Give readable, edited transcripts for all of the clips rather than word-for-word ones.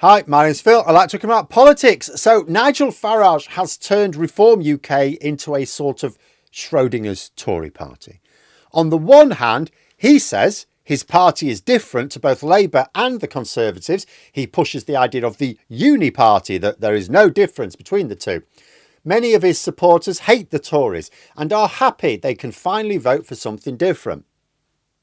Hi, my name's Phil. I like talking about politics. So Nigel Farage has turned Reform UK into a sort of Schrodinger's Tory party. On the one hand, he says his party is different to both Labour and the Conservatives. He pushes the idea of the uni party, that there is no difference between the two. Many of his supporters hate the Tories and are happy they can finally vote for something different.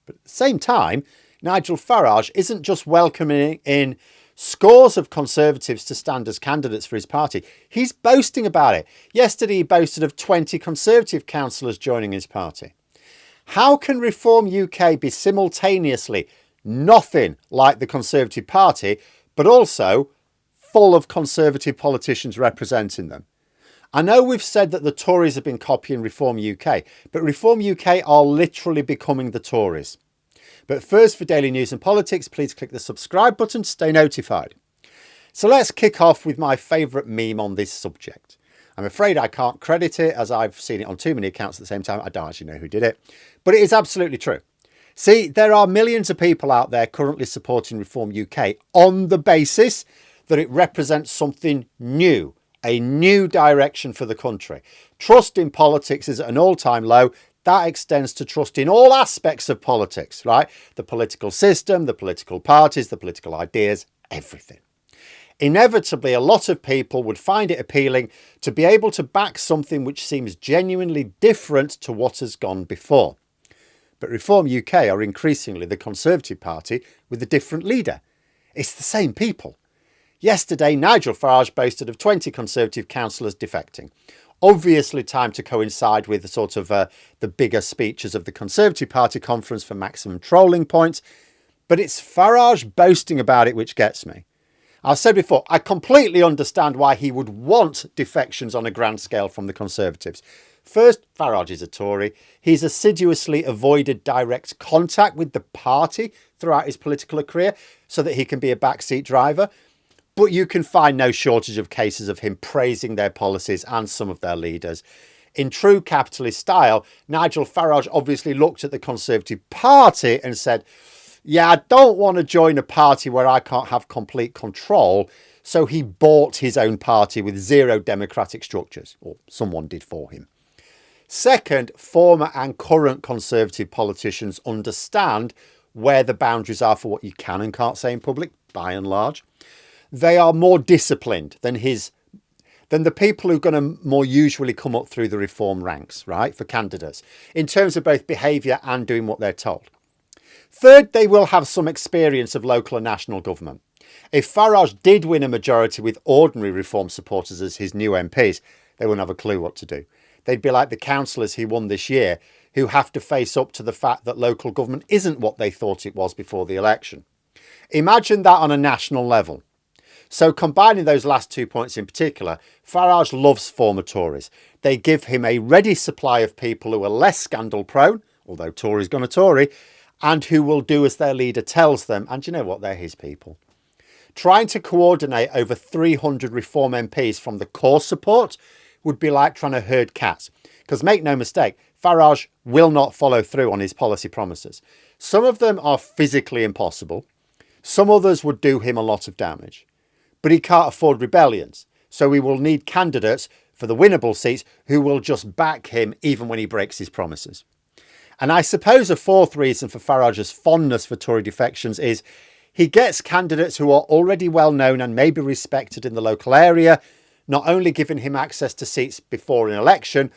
But at the same time, Nigel Farage isn't just welcoming in scores of Conservatives to stand as candidates for his party. He's boasting about it. Yesterday, he boasted of 20 Conservative councillors joining his party. How can Reform UK be simultaneously nothing like the Conservative Party, but also full of Conservative politicians representing them? I know we've said that the Tories have been copying Reform UK, but Reform UK are literally becoming the Tories. But first, for daily news and politics, please click the subscribe button to stay notified. So let's kick off with my favourite meme on this subject. I'm afraid I can't credit it, as I've seen it on too many accounts at the same time. I don't actually know who did it, but it is absolutely true. See, there are millions of people out there currently supporting Reform UK on the basis that it represents something new, a new direction for the country. Trust in politics is at an all-time low. That extends to trust in all aspects of politics, right? The political system, the political parties, the political ideas, everything. Inevitably, a lot of people would find it appealing to be able to back something which seems genuinely different to what has gone before. But Reform UK are increasingly the Conservative Party with a different leader. It's the same people. Yesterday, Nigel Farage boasted of 20 Conservative councillors defecting. Obviously time to coincide with the sort of the bigger speeches of the Conservative Party conference for maximum trolling points. But it's Farage boasting about it which gets me. I've said before, I completely understand why he would want defections on a grand scale from the Conservatives. First, Farage is a Tory. He's assiduously avoided direct contact with the party throughout his political career so that he can be a backseat driver. But you can find no shortage of cases of him praising their policies and some of their leaders. In true capitalist style, Nigel Farage obviously looked at the Conservative Party and said, yeah, I don't want to join a party where I can't have complete control. So he bought his own party with zero democratic structures, or someone did for him. Second, former and current Conservative politicians understand where the boundaries are for what you can and can't say in public, by and large. They are more disciplined than the people who are going to more usually come up through the reform ranks, right, for candidates, in terms of both behaviour and doing what they're told. Third, they will have some experience of local and national government. If Farage did win a majority with ordinary reform supporters as his new MPs, they wouldn't have a clue what to do. They'd be like the councillors he won this year, who have to face up to the fact that local government isn't what they thought it was before the election. Imagine that on a national level. So combining those last 2 points in particular, Farage loves former Tories. They give him a ready supply of people who are less scandal prone, although Tory's gone a Tory, and who will do as their leader tells them. And you know what? They're his people. Trying to coordinate over 300 Reform MPs from the core support would be like trying to herd cats. Because make no mistake, Farage will not follow through on his policy promises. Some of them are physically impossible. Some others would do him a lot of damage. But he can't afford rebellions. So we will need candidates for the winnable seats who will just back him even when he breaks his promises. And I suppose a fourth reason for Farage's fondness for Tory defections is he gets candidates who are already well known and maybe respected in the local area, not only giving him access to seats before an election,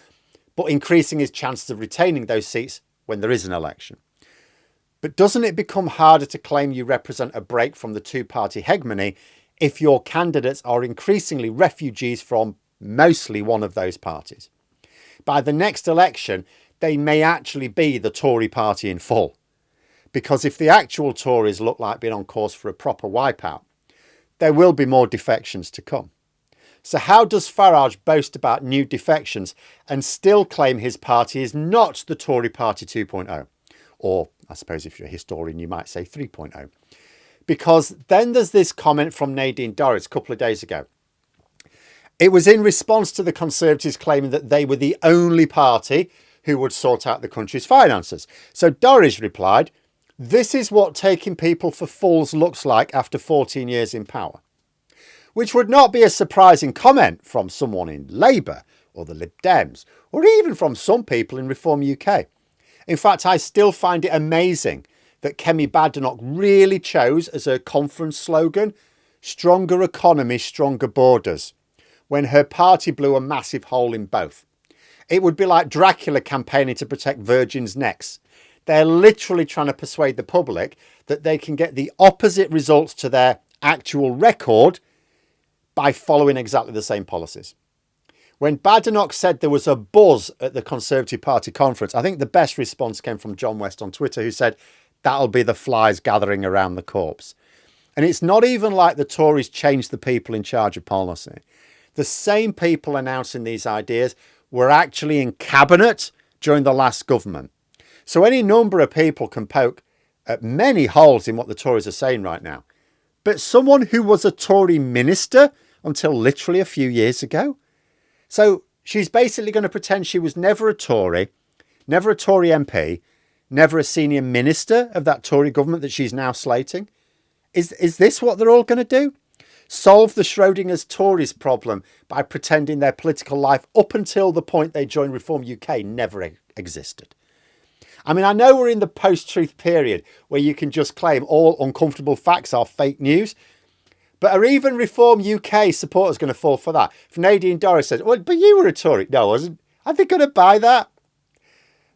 but increasing his chances of retaining those seats when there is an election. But doesn't it become harder to claim you represent a break from the two-party hegemony if your candidates are increasingly refugees from mostly one of those parties? By the next election, they may actually be the Tory party in full. Because if the actual Tories look like being on course for a proper wipeout, there will be more defections to come. So how does Farage boast about new defections and still claim his party is not the Tory party 2.0? Or I suppose if you're a historian, you might say 3.0. Because then there's this comment from Nadine Dorries a couple of days ago. It was in response to the Conservatives claiming that they were the only party who would sort out the country's finances. So Dorries replied, "This is what taking people for fools looks like after 14 years in power." which would not be a surprising comment from someone in Labour or the Lib Dems, or even from some people in Reform UK. In fact, I still find it amazing that Kemi Badenoch really chose as her conference slogan, "Stronger economy, stronger borders," when her party blew a massive hole in both. It would be like Dracula campaigning to protect virgins' necks. They're literally trying to persuade the public that they can get the opposite results to their actual record by following exactly the same policies. When Badenoch said there was a buzz at the Conservative Party conference, I think the best response came from John West on Twitter, who said, "That'll be the flies gathering around the corpse." And it's not even like the Tories changed the people in charge of policy. The same people announcing these ideas were actually in cabinet during the last government. So any number of people can poke at many holes in what the Tories are saying right now. But someone who was a Tory minister until literally a few years ago. So she's basically going to pretend she was never a Tory, never a Tory MP, never a senior minister of that Tory government that she's now slating. Is this what they're all going to do? Solve the Schrodinger's Tories problem by pretending their political life up until the point they joined Reform UK never existed. I mean, I know we're in the post-truth period where you can just claim all uncomfortable facts are fake news, but are even Reform UK supporters going to fall for that? If Nadine Dorries says, "Well, but you were a Tory." No, I wasn't. Are they going to buy that?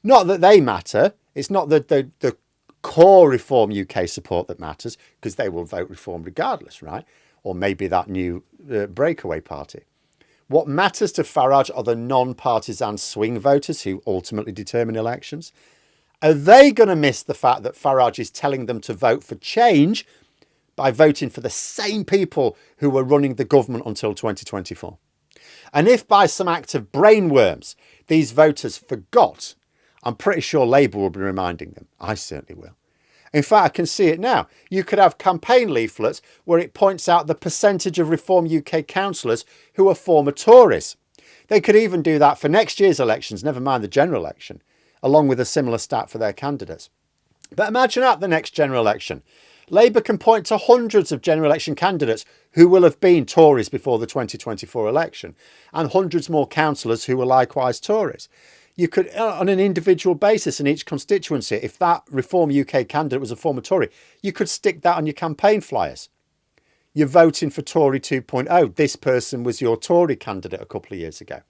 Not that they matter. It's not the core Reform UK support that matters, because they will vote Reform regardless, right? Or maybe that new breakaway party. What matters to Farage are the non-partisan swing voters who ultimately determine elections. Are they going to miss the fact that Farage is telling them to vote for change by voting for the same people who were running the government until 2024? And if by some act of brainworms these voters forgot, I'm pretty sure Labour will be reminding them. I certainly will. In fact, I can see it now. You could have campaign leaflets where it points out the percentage of Reform UK councillors who are former Tories. They could even do that for next year's elections, never mind the general election, along with a similar stat for their candidates. But imagine at the next general election, Labour can point to hundreds of general election candidates who will have been Tories before the 2024 election, and hundreds more councillors who were likewise Tories. You could, on an individual basis in each constituency, if that Reform UK candidate was a former Tory, you could stick that on your campaign flyers. You're voting for Tory 2.0. This person was your Tory candidate a couple of years ago.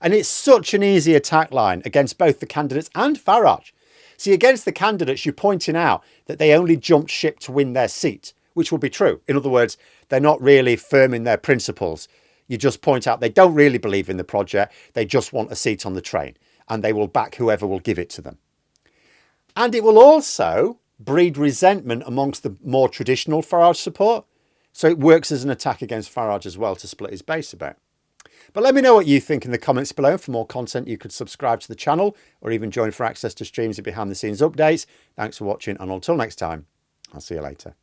And it's such an easy attack line against both the candidates and Farage. See, against the candidates, you're pointing out that they only jumped ship to win their seat, which will be true. In other words, they're not really firm in their principles. You just point out they don't really believe in the project. They just want a seat on the train, and they will back whoever will give it to them. And it will also breed resentment amongst the more traditional Farage support. So it works as an attack against Farage as well to split his base about. But let me know what you think in the comments below. For more content, you could subscribe to the channel or even join for access to streams and behind the scenes updates. Thanks for watching, and until next time, I'll see you later.